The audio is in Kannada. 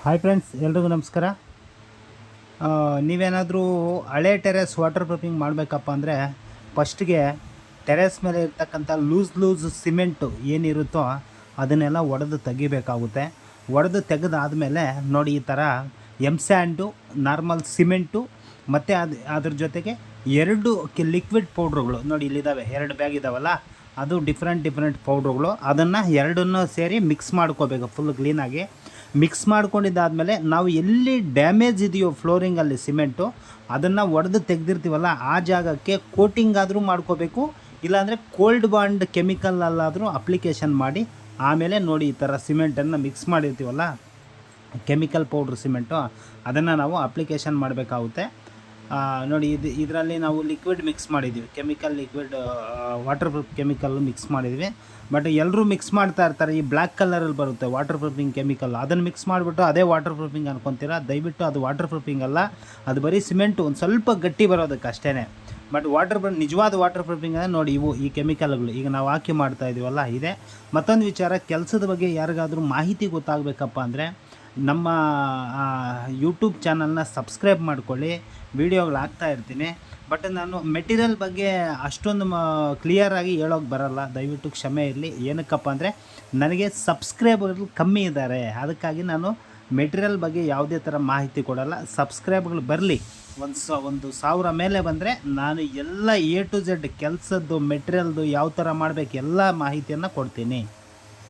ಹಾಯ್ ಫ್ರೆಂಡ್ಸ್, ಎಲ್ರಿಗೂ ನಮಸ್ಕಾರ. ನೀವೇನಾದರೂ ಹಳೆ ಟೆರೆಸ್ ವಾಟರ್ ಪ್ರೂಫಿಂಗ್ ಮಾಡಬೇಕಪ್ಪ ಅಂದರೆ ಫಸ್ಟ್ಗೆ ಟೆರೆಸ್ ಮೇಲೆ ಇರ್ತಕ್ಕಂಥ ಲೂಸ್ ಸಿಮೆಂಟು ಏನಿರುತ್ತೋ ಅದನ್ನೆಲ್ಲ ಒಡೆದು ತೆಗಿಬೇಕಾಗುತ್ತೆ. ಒಡೆದು ತೆಗೆದಾದಮೇಲೆ ನೋಡಿ, ಈ ಥರ ಸ್ಯಾಂಡು, ನಾರ್ಮಲ್ ಸಿಮೆಂಟು ಮತ್ತು ಅದ್ರ ಜೊತೆಗೆ ಎರಡು ಲಿಕ್ವಿಡ್ ಪೌಡ್ರುಗಳು ನೋಡಿ ಇಲ್ಲಿದ್ದಾವೆ. 2 ಬ್ಯಾಗ್ ಇದ್ದಾವಲ್ಲ, ಅದು ಡಿಫ್ರೆಂಟ್ ಪೌಡ್ರುಗಳು. ಅದನ್ನು ಎರಡನ್ನೂ ಸೇರಿ ಮಿಕ್ಸ್ ಮಾಡ್ಕೋಬೇಕು. ಫುಲ್ ಕ್ಲೀನಾಗಿ ಮಿಕ್ಸ್ ಮಾಡ್ಕೊಂಡಿದ್ದಾದಮೇಲೆ ನಾವು ಎಲ್ಲಿ ಡ್ಯಾಮೇಜ್ ಇದೆಯೋ ಫ್ಲೋರಿಂಗಲ್ಲಿ ಸಿಮೆಂಟು, ಅದನ್ನು ಒಡೆದು ತೆಗೆದಿರ್ತೀವಲ್ಲ ಆ ಜಾಗಕ್ಕೆ ಕೋಟಿಂಗ್ ಆದರೂ ಮಾಡ್ಕೋಬೇಕು. ಇಲ್ಲಾಂದರೆ ಕೋಲ್ಡ್ ಬಾಂಡ್ ಕೆಮಿಕಲಲ್ಲಾದರೂ ಅಪ್ಲಿಕೇಶನ್ ಮಾಡಿ ಆಮೇಲೆ ನೋಡಿ ಈ ಥರ ಸಿಮೆಂಟನ್ನು ಮಿಕ್ಸ್ ಮಾಡಿರ್ತೀವಲ್ಲ, ಕೆಮಿಕಲ್ ಪೌಡ್ರ್ ಸಿಮೆಂಟು, ಅದನ್ನು ನಾವು ಅಪ್ಲಿಕೇಶನ್ ಮಾಡಬೇಕಾಗುತ್ತೆ. ನೋಡಿ ಇದರಲ್ಲಿ ನಾವು ಲಿಕ್ವಿಡ್ ಮಿಕ್ಸ್ ಮಾಡಿದ್ದೀವಿ, liquid water proof chemical mix ಮಾಡಿದ್ವಿ. ಬಟ್ ಎಲ್ಲರೂ ಮಿಕ್ಸ್ ಮಾಡ್ತಾ ಇರ್ತಾರೆ, ಈ ಬ್ಲ್ಯಾಕ್ ಕಲರಲ್ಲಿ ಬರುತ್ತೆ ವಾಟರ್ ಪ್ರೂಫಿಂಗ್ ಕೆಮಿಕಲ್, ಅದನ್ನು ಮಿಕ್ಸ್ ಮಾಡಿಬಿಟ್ಟು ಅದೇ ವಾಟರ್ ಪ್ರೂಫಿಂಗ್ ಅನ್ಕೊತೀರಾ. ದಯವಿಟ್ಟು ಅದು ವಾಟರ್ ಪ್ರೂಫಿಂಗ್ ಅಲ್ಲ, ಅದು ಬರೀ ಸಿಮೆಂಟು ಒಂದು ಸ್ವಲ್ಪ ಗಟ್ಟಿ ಬರೋದಕ್ಕೆ ಅಷ್ಟೇ. ಬಟ್ ನಿಜವಾದ ವಾಟರ್ ಪ್ರೂಫಿಂಗ್ ಅಂದರೆ ನೋಡಿ ಈ ಕೆಮಿಕಲ್ಗಳು ಈಗ ನಾವು ಹಾಕಿ ಮಾಡ್ತಾ ಇದೀವಲ್ಲ ಇದೆ. ಮತ್ತೊಂದು ವಿಚಾರ, ಕೆಲಸದ ಬಗ್ಗೆ ಯಾರಿಗಾದರೂ ಮಾಹಿತಿ ಗೊತ್ತಾಗಬೇಕಪ್ಪ ಅಂದರೆ ನಮ್ಮ ಯೂಟ್ಯೂಬ್ ಚಾನಲ್ನ ಸಬ್ಸ್ಕ್ರೈಬ್ ಮಾಡ್ಕೊಳ್ಳಿ. ವೀಡಿಯೋಗಳು ಹಾಕ್ತಾ ಇರ್ತೀನಿ. ಬಟ್ ನಾನು ಮೆಟೀರಿಯಲ್ ಬಗ್ಗೆ ಅಷ್ಟೊಂದು ಕ್ಲಿಯರಾಗಿ ಹೇಳೋಕ್ಕೆ ಬರಲ್ಲ, ದಯವಿಟ್ಟು ಕ್ಷಮೆ ಇರಲಿ. ಏನಕ್ಕಪ್ಪ ಅಂದರೆ ನನಗೆ ಸಬ್ಸ್ಕ್ರೈಬರ್ಗಳು ಕಮ್ಮಿ ಇದ್ದಾರೆ, ಅದಕ್ಕಾಗಿ ನಾನು ಮೆಟೀರಿಯಲ್ ಬಗ್ಗೆ ಯಾವುದೇ ಥರ ಮಾಹಿತಿ ಕೊಡಲ್ಲ. ಸಬ್ಸ್ಕ್ರೈಬ್ಗಳು ಬರಲಿ, ಒಂದು 1000 ಮೇಲೆ ಬಂದರೆ ನಾನು ಎಲ್ಲ A to Z ಕೆಲಸದ್ದು ಮೆಟೀರಿಯಲ್ದು ಯಾವ ಥರ ಮಾಡಬೇಕು ಎಲ್ಲ ಮಾಹಿತಿಯನ್ನು ಕೊಡ್ತೀನಿ.